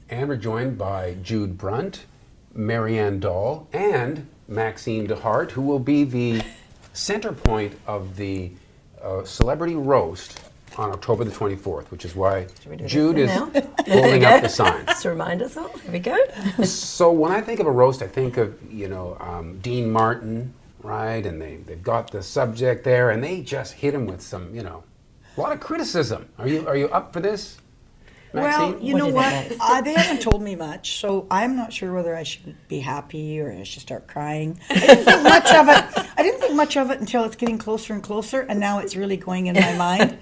And we're joined by Jude Brunt, Marianne Dahl, and Maxine DeHart, who will be the center point of the celebrity roast on October the 24th, which is why Jude is holding up the sign. Just to remind us all. Here we go. So when I think of a roast, I think of, Dean Martin, right? And they've got the subject there, and they just hit him with some, a lot of criticism. Are you up for this, Maxine? Well, you know what? They haven't told me much, so I'm not sure whether I should be happy or I should start crying. I didn't think much of it. I didn't think much of it until it's getting closer and closer, and now it's really going in my mind.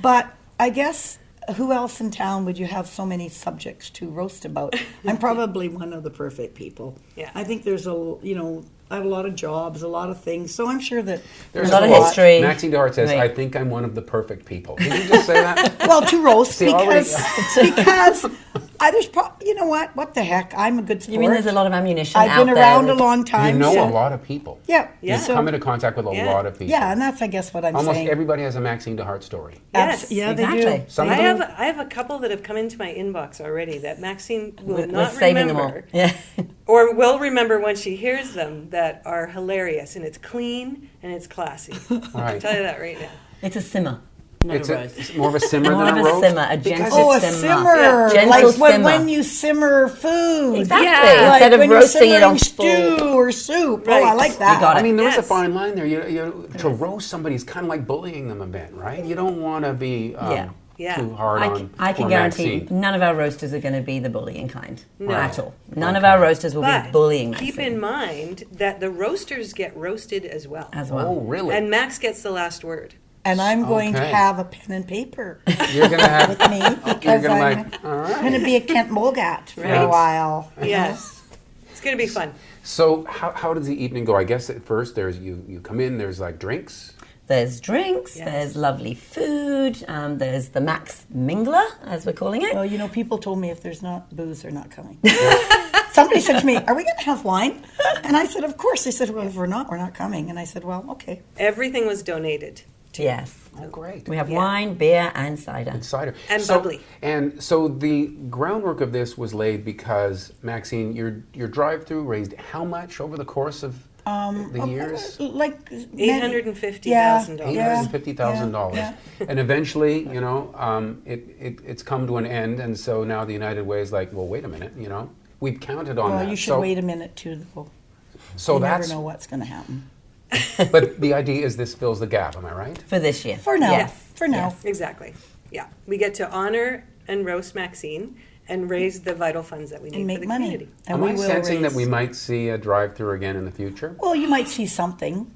But I guess who else in town would you have so many subjects to roast about? I'm probably one of the perfect people. Yeah. I think there's I have a lot of jobs, a lot of things, so I'm sure that there's a lot of history. Maxine DeHart says, Right. I think I'm one of the perfect people. Did you just say that? Well, to roast, See, because there's you know what the heck, I'm a good sport. You mean there's a lot of ammunition I've out been there around a that's- long time. You know so- a lot of people. Yeah. You've So- come into contact with a Yeah. lot of people. Yeah, and that's, I guess, what I'm Almost saying. everybody has a Maxine DeHart story. Yes, Yeah, exactly. they do. Some I of them- have a couple that have come into my inbox already that Maxine will We're not saving them all. remember, Yeah. or will remember when she hears them, that are hilarious, and it's clean and it's classy. I'll Right. tell you that right now. It's a simmer. Not It's a roast. it's more of a simmer More than of a a roast. simmer, a Because gentle Oh, a simmer. simmer. Yeah. Gentle Like when simmer. you simmer food. Exactly. Yeah. Instead Like of when you're roasting it on simmering full. stew or soup. Right. Oh, I like that. You got it. I mean, there is a Yes. fine line there. To roast somebody is kind of like bullying them a bit, right? You don't want to be Yeah. too hard on I can poor guarantee Maxine. none of our roasters are going to be the bullying kind No. at all. None of Okay. our roasters will But be bullying keep Maxine in mind that the roasters get roasted as well. as well. Oh, really? And Max gets the last word. And I'm going to Okay. have a pen and paper You're going to have... with me because gonna I'm like, all right. going to be a Kent Mulgat for a Right. while. Yes. It's going to be fun. So how does the evening go? I guess at first there's you come in, there's like drinks. There's drinks, Yes. there's lovely food, there's the Max Mingler, as we're calling it. Well, people told me if there's not booze, they're not coming. Somebody said to me, "Are we going to have wine?" And I said, "Of course." They said, "Well, if we're not coming." And I said, "Well, okay." Everything was donated. Yes. Oh, great. We have Yeah. wine, beer, and cider. And cider. And so, bubbly. And so the groundwork of this was laid because, Maxine, your drive-through raised how much over the course of the years? Like $850,000. $850,000. Yeah. And eventually, it's come to an end, and so now the United Way is like, well, wait a minute, we've counted on Well, that. you should so, wait a minute too, though. So You never that's, know what's going to happen. but the idea is this fills the gap, am I right? For this year. For now. Yes. For now. Yes. Exactly. Yeah. We get to honor and roast Maxine and raise the vital funds that we need And for make the money. community. And Am we I will sensing that raise- we might see a drive-through again in the future? Well, you might see something.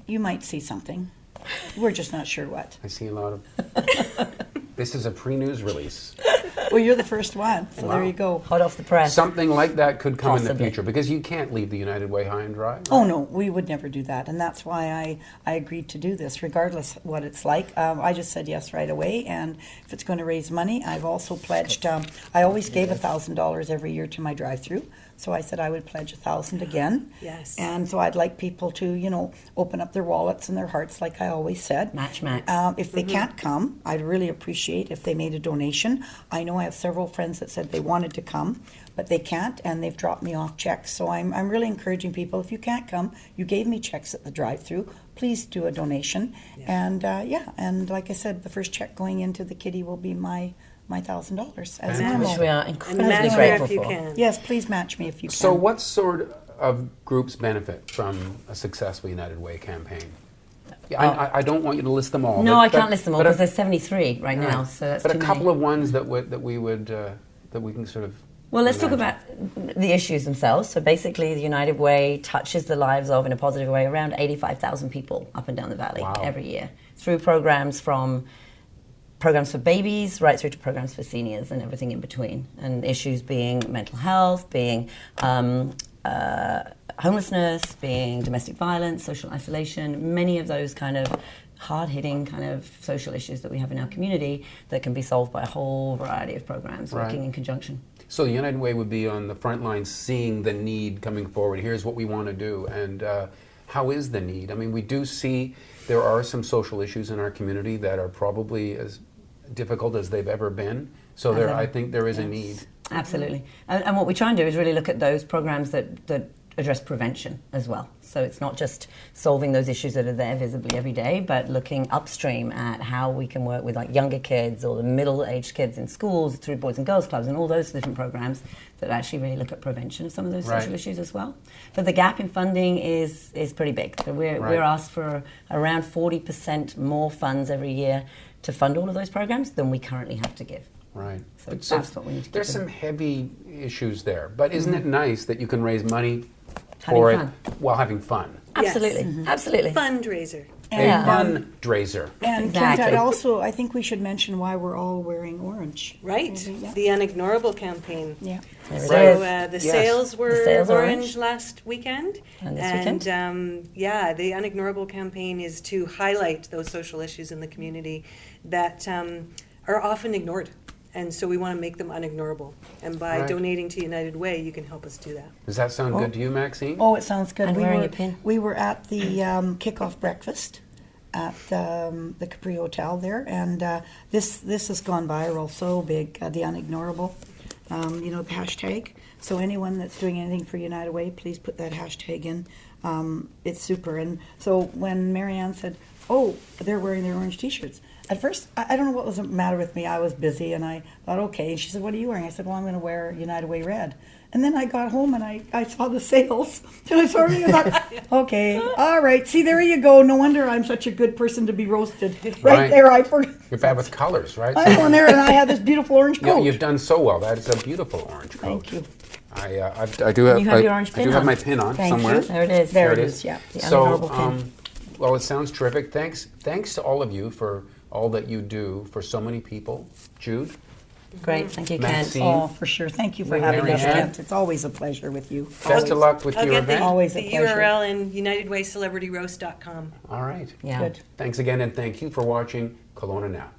We're just not sure what. I see a lot of... This is a pre-news release. Well, you're the first one, so Wow. there you go. Hot off the press. Something like that could come in the Possibly. future because you can't leave the United Way high and dry. Oh no, we would never do that, and that's why I agreed to do this, regardless what it's like. I just said yes right away, and if it's going to raise money, I've also pledged. I always gave $1,000 every year to my drive-through, so I said I would pledge $1,000 again. Yes. And so I'd like people to, open up their wallets and their hearts, like I always said. Match Max. If they can't come, I'd really appreciate if they made a donation. I know I have several friends that said they wanted to come, but they can't, and they've dropped me off checks. So I'm really encouraging people, if you can't come, you gave me checks at the drive-through, please do a donation. And and like I said, the first check going into the kitty will be my $1,000 as Fantastic. normal. Which we are And incredibly match her grateful if you for. can. Yes, please match me if you can. So what sort of groups benefit from a successful United Way campaign? Yeah, I don't want you to list them all. No, but- I can't but- list them all but a- because there's 73 right now, so that's But too a couple many. of ones that we can sort of... Well, let's talk imagine. about the issues themselves. So basically, the United Way touches the lives of, in a positive way, around 85,000 people up and down the valley Wow. every year through programs for babies right through to programs for seniors and everything in between. And issues being mental health, being homelessness, being domestic violence, social isolation, many of those kind of hard-hitting kind of social issues that we have in our community that can be solved by a whole variety of programs working Right. in conjunction. So the United Way would be on the front line seeing the need coming forward. Here's what we want to do. And how is the need? I mean, we do see there are some social issues in our community that are probably as difficult as they've ever been. So As there, ever. I think there is a need. Absolutely. And what we try and do is really look at those programs that address prevention as well. So it's not just solving those issues that are there visibly every day, but looking upstream at how we can work with like younger kids or the middle-aged kids in schools through Boys and Girls Clubs and all those different programs that actually really look at prevention of some of those social issues as well. But the gap in funding is pretty big. So we're asked for around 40% more funds every year to fund all of those programs than we currently have to give. Right. So that's what we need to There's keep some in. heavy issues there, but isn't it nice that you can raise money for Having it while having fun? Absolutely, Yes. absolutely. Fundraiser. Yeah. A fundraiser. And Exactly. Kent, I think we should mention why we're all wearing orange. Right. Yeah. The Unignorable campaign. Yeah. There it So is. the Yes. sales were The sales are orange orange. last weekend. And this weekend. The Unignorable campaign is to highlight those social issues in the community that are often ignored. And so we want to make them unignorable. And by Right. donating to United Way, you can help us do that. Does that sound good to you, Maxine? Oh, it sounds good. And wearing a pin. We were at the kickoff breakfast at the Capri Hotel there, and this has gone viral, so big, the Unignorable, the hashtag. So anyone that's doing anything for United Way, please put that hashtag in. It's super. And so when Marianne said, oh, they're wearing their orange T-shirts, at first, I don't know what was the matter with me. I was busy, and I thought, okay. And she said, what are you wearing? I said, well, I'm going to wear United Way red. And then I got home, and I saw the sales. And I saw everything, and thought, okay, all right. See, there you go. No wonder I'm such a good person to be roasted. Right there, I forgot. You're bad with colors, right? I go in there, and I have this beautiful orange Yeah, coat. you've done so well. That is a beautiful orange coat. Thank you. I do have. You have your orange I pin do have on. my pin on Thank somewhere. you. There it is. There it is, yeah. The So, Unignorable pin. well, it sounds terrific. Thanks to all of you for all that you do for so many people. Jude, Great, thank you, Kent. Maxine. Oh, for sure. Thank you for having us, Marianne. Kent. It's always a pleasure with you. best of luck with I'll your get event. Always the a pleasure. URL in UnitedWayCelebrityRoast.com. All right. Yeah. Good. Thanks again, and thank you for watching Kelowna Now.